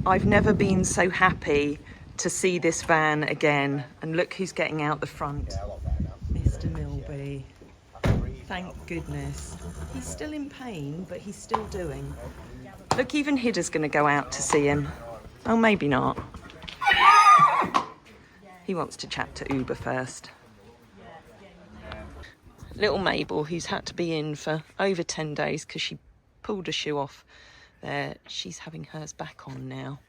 I've never been so happy to see this van again. And look who's getting out the front. Yeah, a lot better now. Mr. Milby. Thank goodness. He's still in pain, but he's still doing. Look, even Hidda's going to go out to see him. Oh, maybe not. He wants to chat to Uber first. Little Mabel, who's had to be in for over 10 days because she pulled a shoe off there. She's having hers back on now.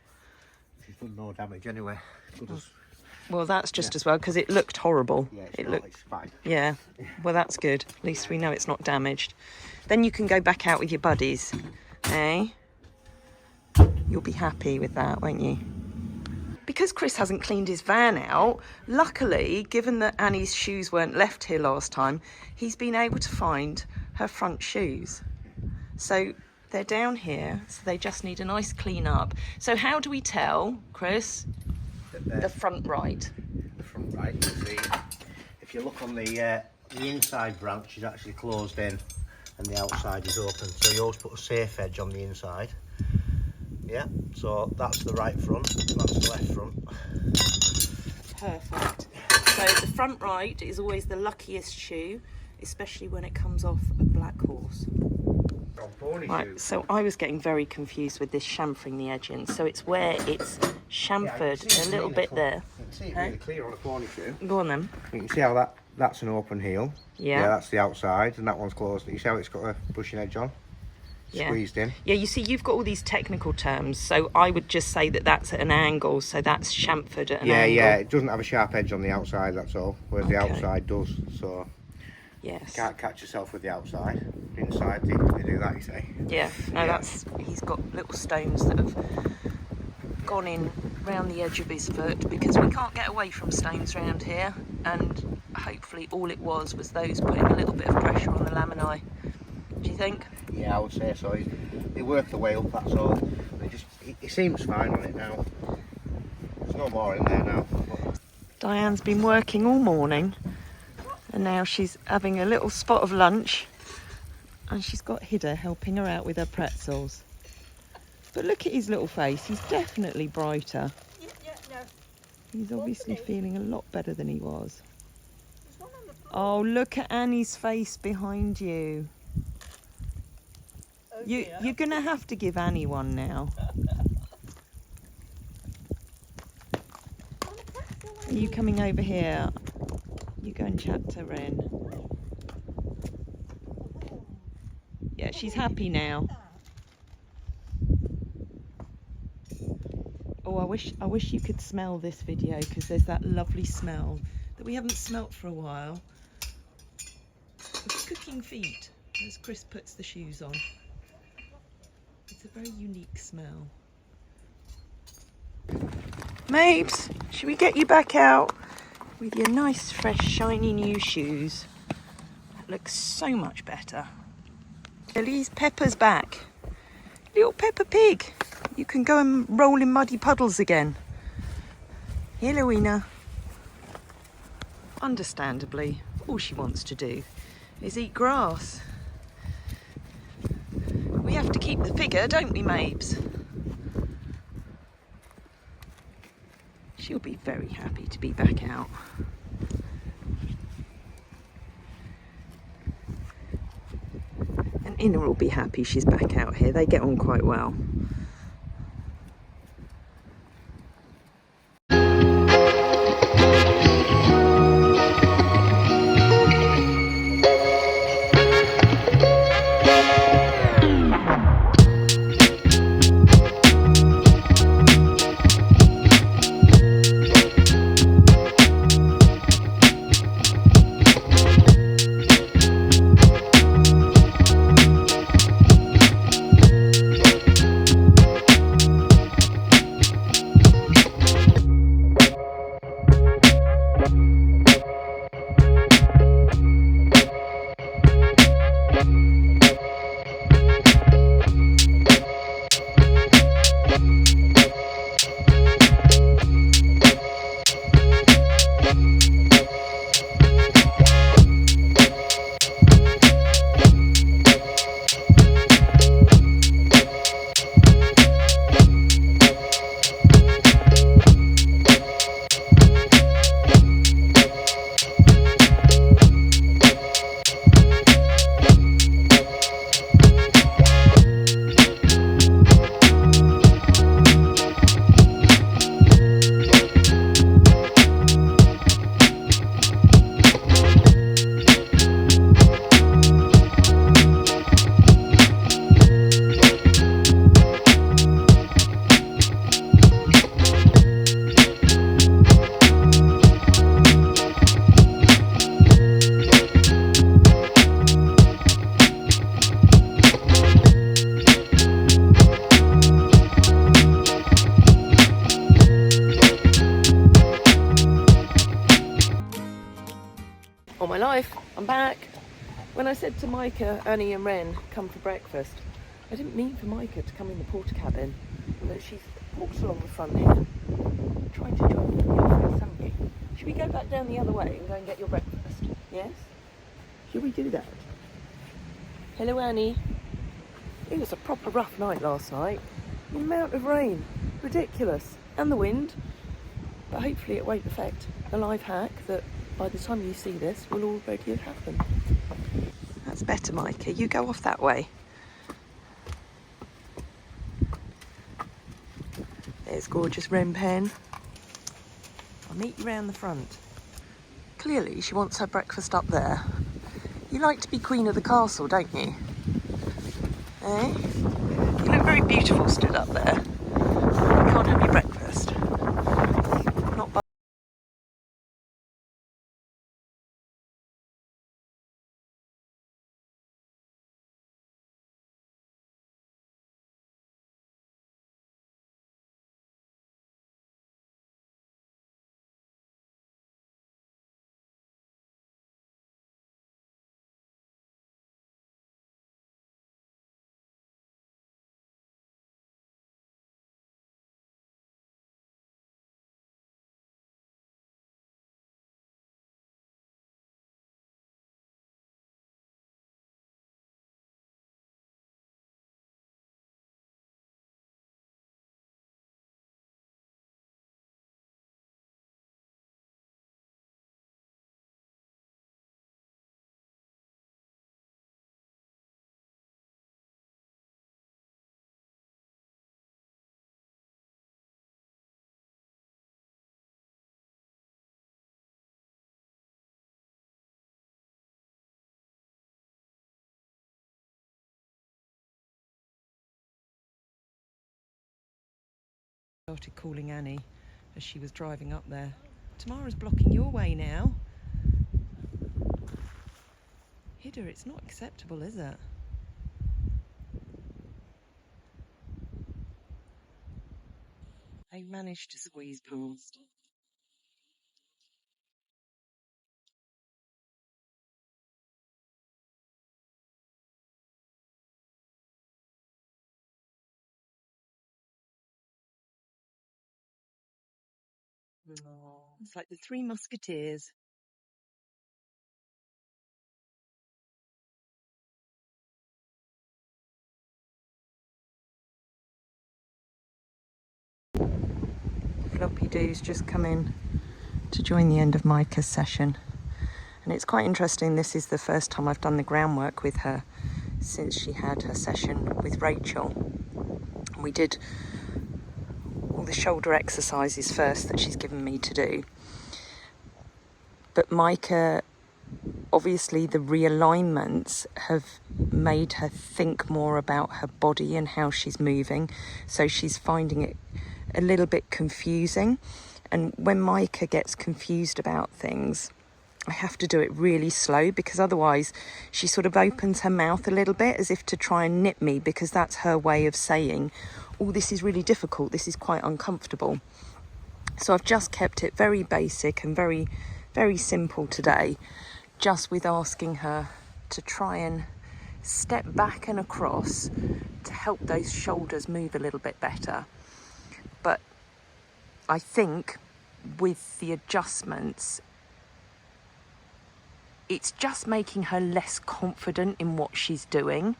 She's done no damage anyway. Good as... Well, that's just as well, because it looked horrible. Yeah, it's fine. Yeah, well, that's good. At least we know it's not damaged. Then you can go back out with your buddies, eh? You'll be happy with that, won't you? Because Chris hasn't cleaned his van out, luckily, given that Annie's shoes weren't left here last time, he's been able to find her front shoes. So they're down here, so they just need a nice clean up. So how do we tell, Chris? The front right. The front right, you see, if you look on the inside branch is actually closed in and the outside is open. So you always put a safe edge on the inside. Yeah, so that's the right front, that's the left front. Perfect. So the front right is always the luckiest shoe, especially when it comes off a black horse. Right, so I was getting very confused with this chamfering the edge in. So it's where it's chamfered a little bit there. You can see it really clear on a pony shoe. Go on then. You can see how that's an open heel. Yeah. Yeah, that's the outside and that one's closed. You see how it's got a brushing edge on? Squeezed in. Yeah, you see, you've got all these technical terms, so I would just say that that's at an angle, so that's chamfered at an angle. Yeah, it doesn't have a sharp edge on the outside, that's all, whereas the outside does, so yes. You can't catch yourself with the outside. Inside, they do that, you say. Yeah, no, that's, he's got little stones that have gone in round the edge of his foot, because we can't get away from stones round here, and hopefully all it was those putting a little bit of pressure on the laminae. Do you think? Yeah, I would say so. They work the way up, that's all. He seems fine on it now. There's no more in there now. Diane's been working all morning and now she's having a little spot of lunch and she's got Hidda helping her out with her pretzels. But look at his little face, he's definitely brighter. He's obviously feeling a lot better than he was. Oh, look at Annie's face behind you. You're going to have to give Annie one now. Are you coming over here? You go and chat to Ren. Yeah, she's happy now. Oh, I wish you could smell this video, because there's that lovely smell that we haven't smelt for a while of cooking feet as Chris puts the shoes on. It's a very unique smell. Mabes, should we get you back out with your nice, fresh, shiny new shoes? That looks so much better. Ellie's Peppa's back. Little Peppa Pig. You can go and roll in muddy puddles again. Hello, Ina. Understandably, all she wants to do is eat grass. We have to keep the figure, don't we, Mabes? She'll be very happy to be back out. And Ina will be happy she's back out here. They get on quite well. life, I'm back. When I said to Micah, Annie and Ren, come for breakfast, I didn't mean for Micah to come in the porter cabin, but she's walked along the front here, trying to join the office, haven't you? Should we go back down the other way and go and get your breakfast? Yes? Should we do that? Hello, Annie. It was a proper rough night last night. The amount of rain, ridiculous, and the wind. But hopefully it won't affect the life hack that by the time you see this will already have happened. That's better, Micah. You go off that way. There's gorgeous Wren Pen. I'll meet you round the front. Clearly she wants her breakfast up there. You like to be queen of the castle, don't you? Eh? You look very beautiful stood up there. You can't have your breakfast. Not by started calling Annie as she was driving up there. Tamara's blocking your way now. Hidda, it's not acceptable, is it? They managed to squeeze past. Oh, it's like the Three Musketeers. Floppy Doo's just come in to join the end of Micah's session. And it's quite interesting, this is the first time I've done the groundwork with her since she had her session with Rachel. We did all the shoulder exercises first that she's given me to do. But Micah, obviously the realignments have made her think more about her body and how she's moving. So she's finding it a little bit confusing. And when Micah gets confused about things, I have to do it really slow, because otherwise she sort of opens her mouth a little bit as if to try and nip me, because that's her way of saying, oh, this is really difficult, this is quite uncomfortable. So I've just kept it very basic and very, very simple today, just with asking her to try and step back and across to help those shoulders move a little bit better. But I think with the adjustments, it's just making her less confident in what she's doing.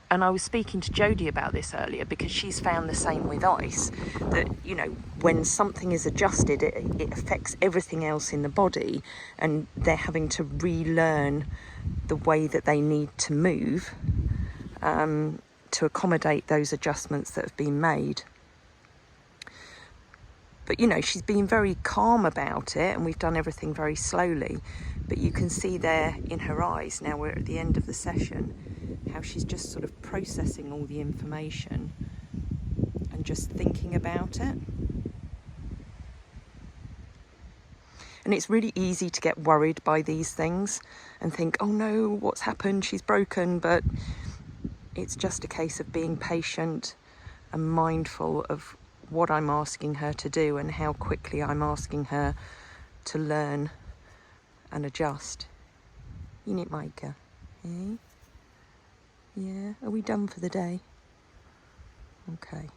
And I was speaking to Jodie about this earlier, because she's found the same with ice, that, you know, when something is adjusted, it affects everything else in the body, and they're having to relearn the way that they need to move to accommodate those adjustments that have been made. But, you know, she's been very calm about it, and we've done everything very slowly. But you can see there in her eyes, now we're at the end of the session, how she's just sort of processing all the information and just thinking about it. And it's really easy to get worried by these things and think, oh no, what's happened? She's broken. But it's just a case of being patient and mindful of what I'm asking her to do and how quickly I'm asking her to learn and adjust. Unit maker. Eh? Yeah, are we done for the day? Okay.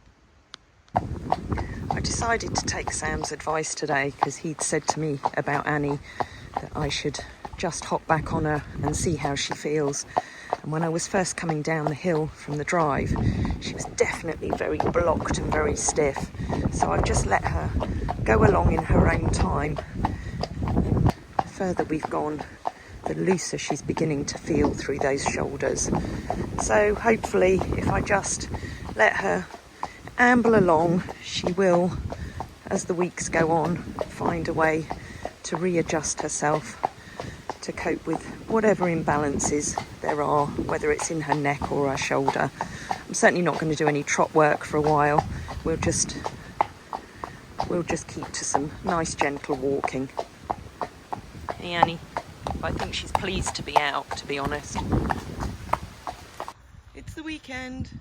I decided to take Sam's advice today because he'd said to me about Annie that I should just hop back on her and see how she feels. And when I was first coming down the hill from the drive, she was definitely very blocked and very stiff. So I've just let her go along in her own time. And the further we've gone, the looser she's beginning to feel through those shoulders. So hopefully, if I just let her amble along, she will, as the weeks go on, find a way to readjust herself to cope with whatever imbalances there are, whether it's in her neck or her shoulder. I'm certainly not going to do any trot work for a while. We'll just keep to some nice gentle walking. Hey Annie, I think she's pleased to be out, to be honest. It's the weekend.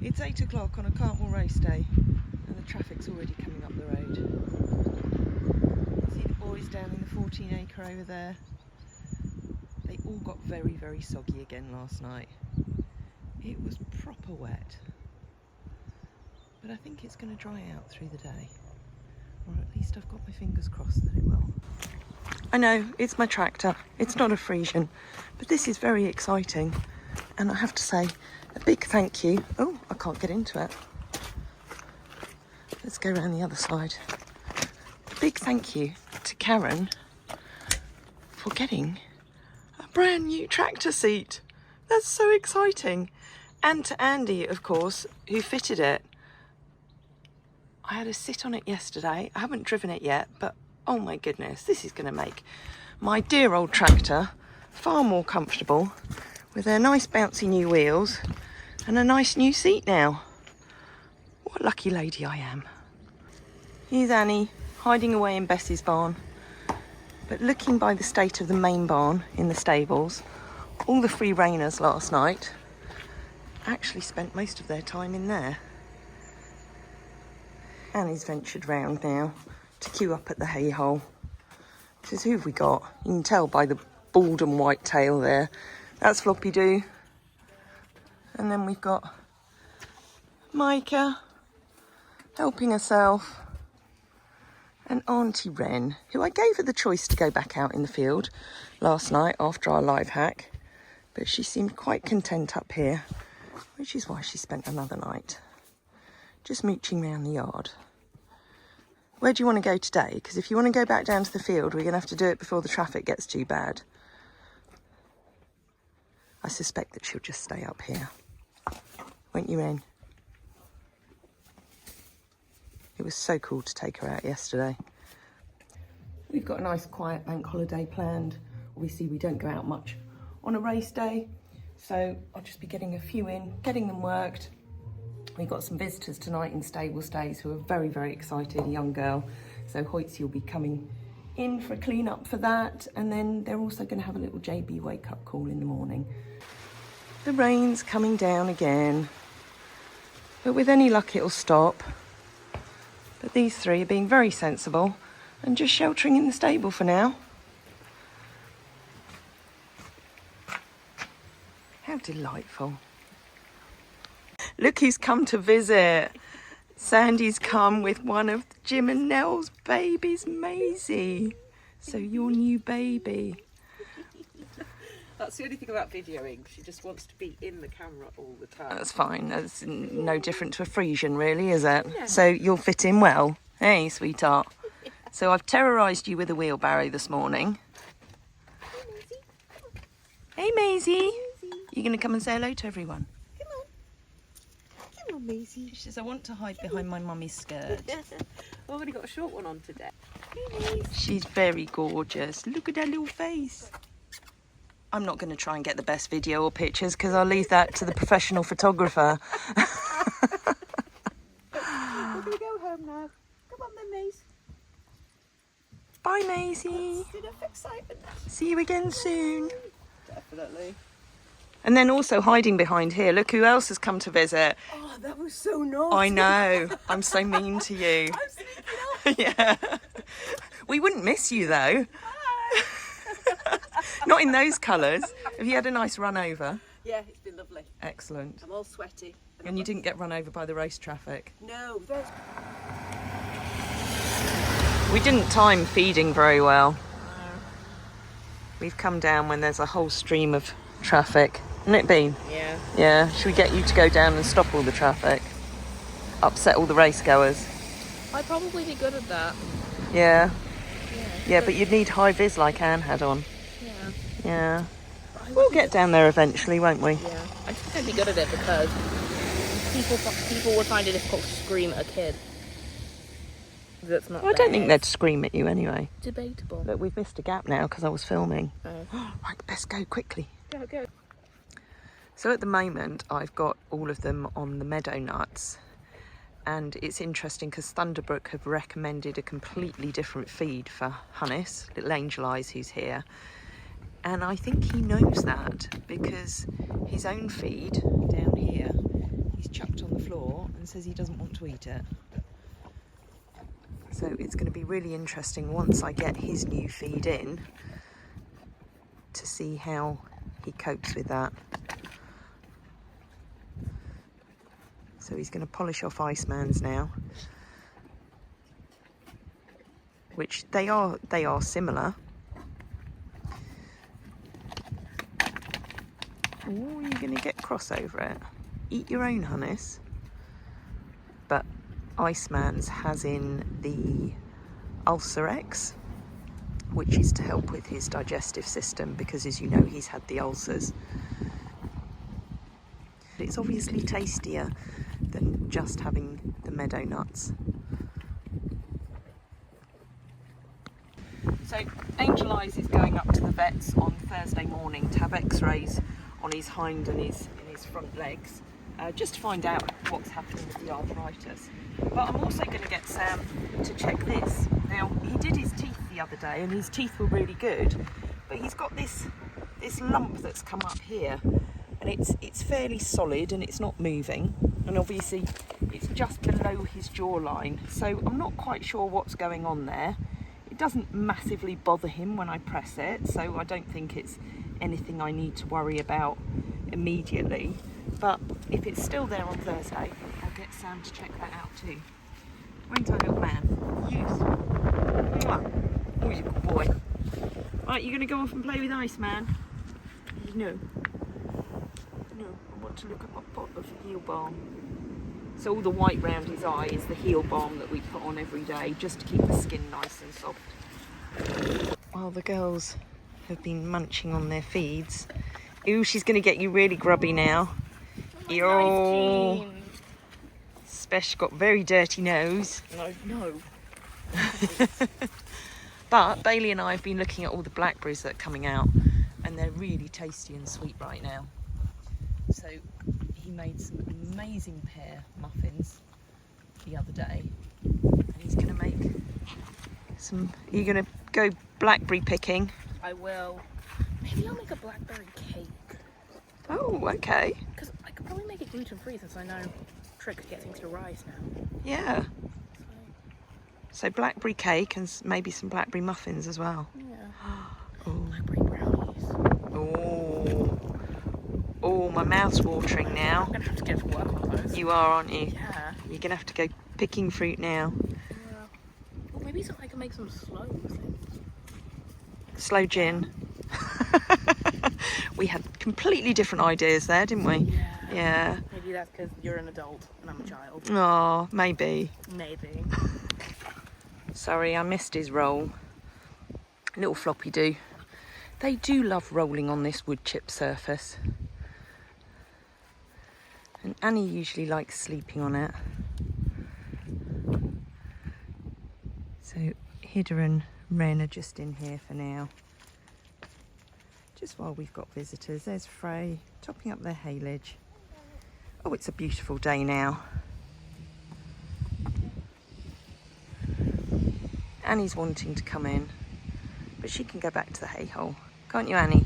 It's 8 o'clock on a Cartmel race day and the traffic's already coming up the road. See the boys down in the 14 acre over there? They all got very, very soggy again last night. It was proper wet. But I think it's going to dry out through the day. Or at least I've got my fingers crossed that it will. I know, it's my tractor. It's not a Friesian. But this is very exciting. And I have to say, a big thank you. Oh, I can't get into it. Let's go around the other side. A big thank you to Karen for getting a brand new tractor seat. That's so exciting. And to Andy, of course, who fitted it. I had a sit on it yesterday. I haven't driven it yet, but oh my goodness, this is going to make my dear old tractor far more comfortable with their nice bouncy new wheels and a nice new seat now. What a lucky lady I am. Here's Annie hiding away in Bessie's barn. But looking by the state of the main barn in the stables, all the free reiners last night actually spent most of their time in there. Annie's ventured round now to queue up at the hay hole. Says, who have we got? You can tell by the bald and white tail there. That's Floppy Doo. And then we've got Micah helping herself. And Auntie Wren, who I gave her the choice to go back out in the field last night after our live hack. But she seemed quite content up here, which is why she spent another night just mooching around the yard. Where do you want to go today? Because if you want to go back down to the field, we're going to have to do it before the traffic gets too bad. I suspect that she'll just stay up here. Won't you, Wren? It was so cool to take her out yesterday. We've got a nice quiet bank holiday planned. Obviously we don't go out much on a race day, so I'll just be getting a few in, getting them worked. We've got some visitors tonight in stable stays who are very, very excited, a young girl. So Hoytsy will be coming in for a clean up for that. And then they're also going to have a little JB wake up call in the morning. The rain's coming down again, but with any luck it'll stop. But these three are being very sensible and just sheltering in the stable for now. How delightful. Look who's come to visit. Sandy's come with one of Jim and Nell's babies, Maisie. So your new baby. That's the only thing about videoing. She just wants to be in the camera all the time. That's fine. That's no different to a Friesian, really, is it? Yeah. So you'll fit in well. Hey, sweetheart. So I've terrorised you with a wheelbarrow this morning. Hey, Maisie. You're going to come and say hello to everyone. Come on, Maisie. She says, I want to hide behind my mummy's skirt. I've only got a short one on today. She's very gorgeous. Look at her little face. I'm not going to try and get the best video or pictures because I'll leave that to the professional photographer. We're going to go home now. Come on then, Maisie. Bye, Maisie. Enough excitement. See you again soon. Definitely. And then also hiding behind here, look who else has come to visit. Oh, that was so nice. I know. I'm so mean to you. I'm sneaking off. Yeah. We wouldn't miss you though. Hi. Not in those colours. Have you had a nice run over? Yeah, it's been lovely. Excellent. I'm all sweaty. And you didn't get run over by the race traffic? No, there's... We didn't time feeding very well. We've come down when there's a whole stream of traffic. Hasn't it been? Yeah. Yeah. Should we get you to go down and stop all the traffic? Upset all the race goers? I'd probably be good at that. Yeah. Yeah. Yeah, but you'd need high vis like Anne had on. Yeah. Yeah. We'll get down there eventually, won't we? Yeah. I think I'd be good at it because people would find it difficult to scream at a kid. That's not. Well, I don't think they'd scream at you anyway. Debatable. Look, we've missed a gap now because I was filming. Oh. Right, best go quickly. Go, go. So at the moment, I've got all of them on the meadow nuts. And it's interesting because Thunderbrook have recommended a completely different feed for Hunnis, little Angel Eyes who's here. And I think he knows that because his own feed down here, he's chucked on the floor and says he doesn't want to eat it. So it's going to be really interesting once I get his new feed in to see how he copes with that. So he's going to polish off Iceman's now, which they are similar. Oh, you're going to get cross over it. Eat your own, Hunnis. But Iceman's has in the Ulcer-X, which is to help with his digestive system because, as you know, he's had the ulcers. It's obviously tastier than just having the meadow nuts. So Angel Eyes is going up to the vets on Thursday morning to have x-rays on his hind and his front legs, just to find out what's happening with the arthritis. But I'm also going to get Sam to check this. Now, he did his teeth the other day and his teeth were really good, but he's got this lump that's come up here, and it's fairly solid and it's not moving, and obviously it's just below his jawline, so I'm not quite sure what's going on there. It doesn't massively bother him when I press it, so I don't think it's anything I need to worry about immediately. But if it's still there on Thursday, I'll get Sam to check that out too. Won't I, little man? Yes. Mwah. Oh, he's a good boy. Right, you're going to go off and play with Iceman? No. No, I want to look at my pot of heel balm. So all the white round his eye is the heel balm that we put on every day, just to keep the skin nice and soft. While the girls have been munching on their feeds. Ooh, she's going to get you really grubby now. Nice. Spesh got very dirty nose. No. But Bailey and I have been looking at all the blackberries that are coming out, and they're really tasty and sweet right now. So he made some amazing pear muffins the other day, and he's going to make some. Are you going to go blackberry picking? I will. Maybe I'll make a blackberry cake. Oh, okay. Because I could probably make it gluten-free since I know trick to get things to rise now. Yeah. So blackberry cake and maybe some blackberry muffins as well. Yeah. Oh. Blackberry brownies. Oh, my mouth's watering now. I'm going to have to get to work on those. You are, aren't you? Yeah. You're going to have to go picking fruit now. Yeah. Well, maybe I can make some slow things. Slow gin. We had completely different ideas there, didn't we? Yeah. Yeah. Maybe that's because you're an adult and I'm a child. Oh, maybe. Maybe. Sorry, I missed his roll. Little floppy do. They do love rolling on this wood chip surface. And Annie usually likes sleeping on it. So Hida and Ren are just in here for now. Just while we've got visitors. There's Frey topping up their haylage. Oh, it's a beautiful day now. Annie's wanting to come in, but she can go back to the hay hole. Can't you, Annie?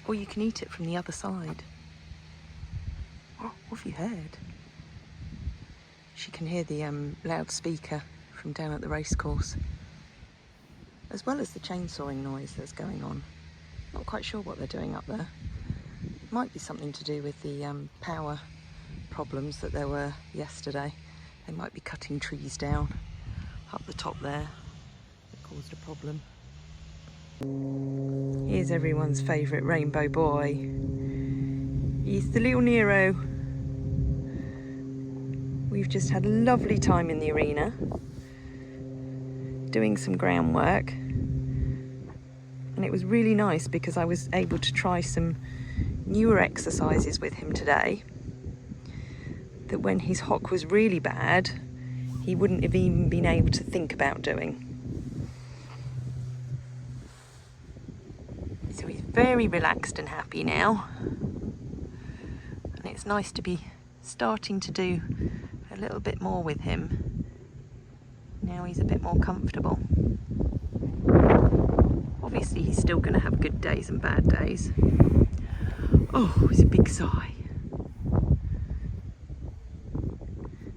Or you can eat it from the other side. Oh, what have you heard? She can hear the loudspeaker from down at the racecourse. as well as the chainsawing noise that's going on. Not quite sure what they're doing up there. Might be something to do with the power problems that there were yesterday. They might be cutting trees down up the top there that caused a problem. Here's everyone's favourite rainbow boy. He's the little Nero. We've just had a lovely time in the arena doing some groundwork, and it was really nice because I was able to try some newer exercises with him today that when his hock was really bad he wouldn't have even been able to think about doing. So he's very relaxed and happy now, and it's nice to be starting to do a little bit more with him. Now he's a bit more comfortable. Obviously he's still going to have good days and bad days. Oh, it's a big sigh.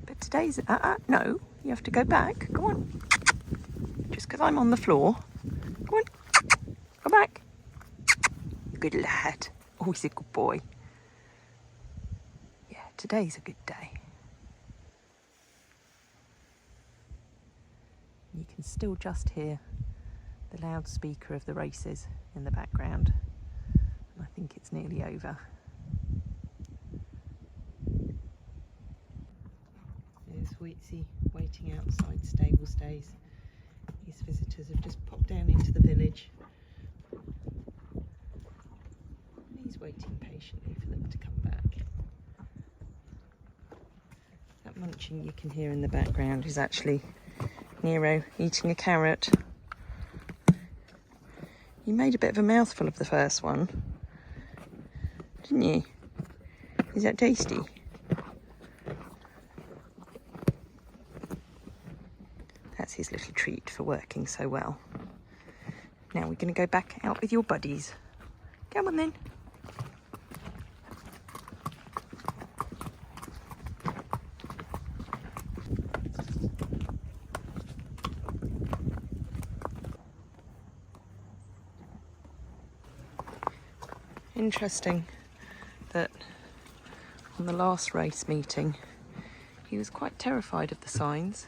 But today's... no, you have to go back. Go on. Just because I'm on the floor. Go on. Go back. Good lad. Oh, he's a good boy. Yeah, today's a good day. You can still just hear the loudspeaker of the races in the background. And I think it's nearly over. There's Wheatsy waiting outside stable stays. His visitors have just popped down into the village. And he's waiting patiently for them to come back. That munching you can hear in the background is actually Nero eating a carrot. You made a bit of a mouthful of the first one, didn't you? Is that tasty? That's his little treat for working so well. Now we're going to go back out with your buddies. Come on then. Interesting that on the last race meeting he was quite terrified of the signs.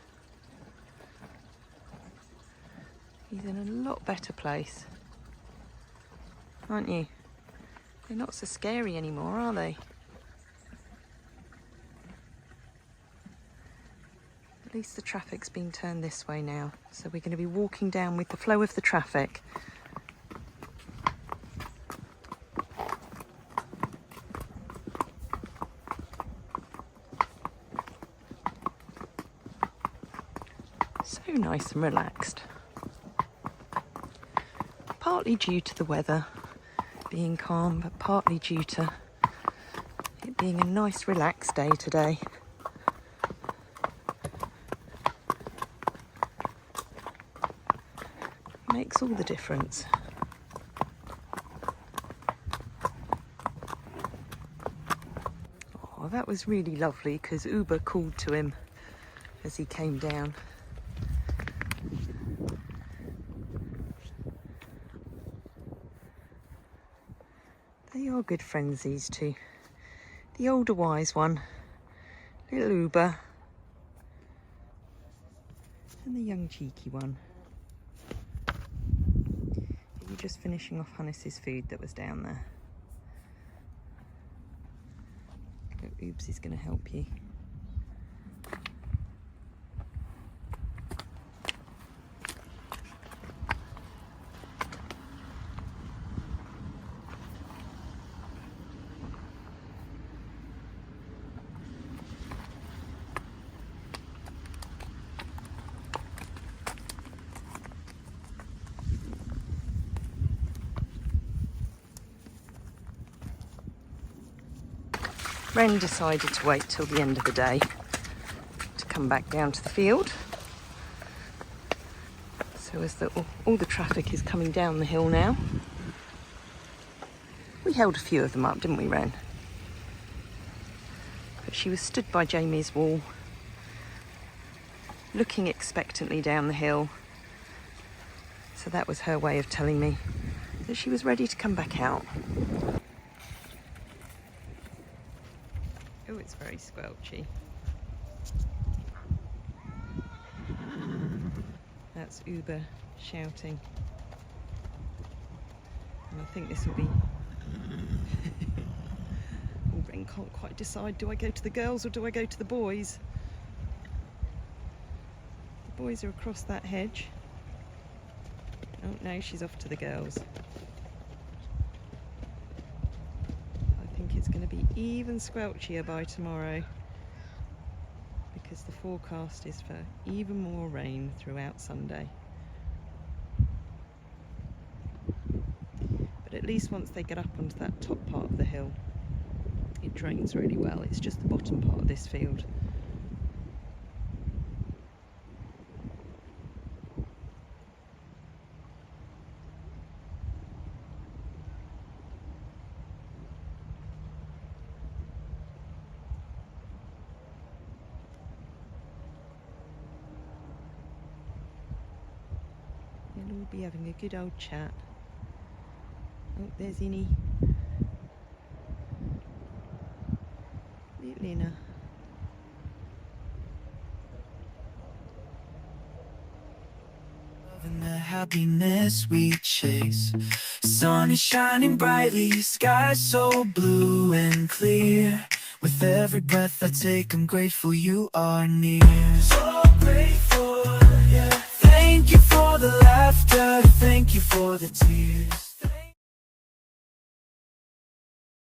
He's in a lot better place, aren't you? They're not so scary anymore, are they? At least the traffic's been turned this way now, so we're going to be walking down with the flow of the traffic. So nice and relaxed. Partly due to the weather being calm, but partly due to it being a nice relaxed day today. Makes all the difference. Oh, that was really lovely because Uber called to him as he came down. They are good friends, these two. The older wise one, little Uber, and the young cheeky one. You're just finishing off Hannes's food that was down there. Oops, is going to help you. Ren decided to wait till the end of the day to come back down to the field. So as all the traffic is coming down the hill now. We held a few of them up, didn't we, Ren? But she was stood by Jamie's wall, looking expectantly down the hill. So So that was her way of telling me that she was ready to come back out. Oh, it's very squelchy. That's Uber shouting. And I think this will be... Oh, Ren can't quite decide, do I go to the girls or do I go to the boys? The boys are across that hedge. Oh no, she's off to the girls. I think it's going to be even squelchier by tomorrow, because the forecast is for even more rain throughout Sunday. But at least once they get up onto that top part of the hill, it drains really well. It's just the bottom part of this field. They'll all be having a good old chat. Oh, there's Innie. Little Inna. And the happiness we chase. Sun is shining brightly, sky so blue and clear. With every breath I take, I'm grateful you are near. So grateful, yeah. Thank you for the laughter, thank you for the tears.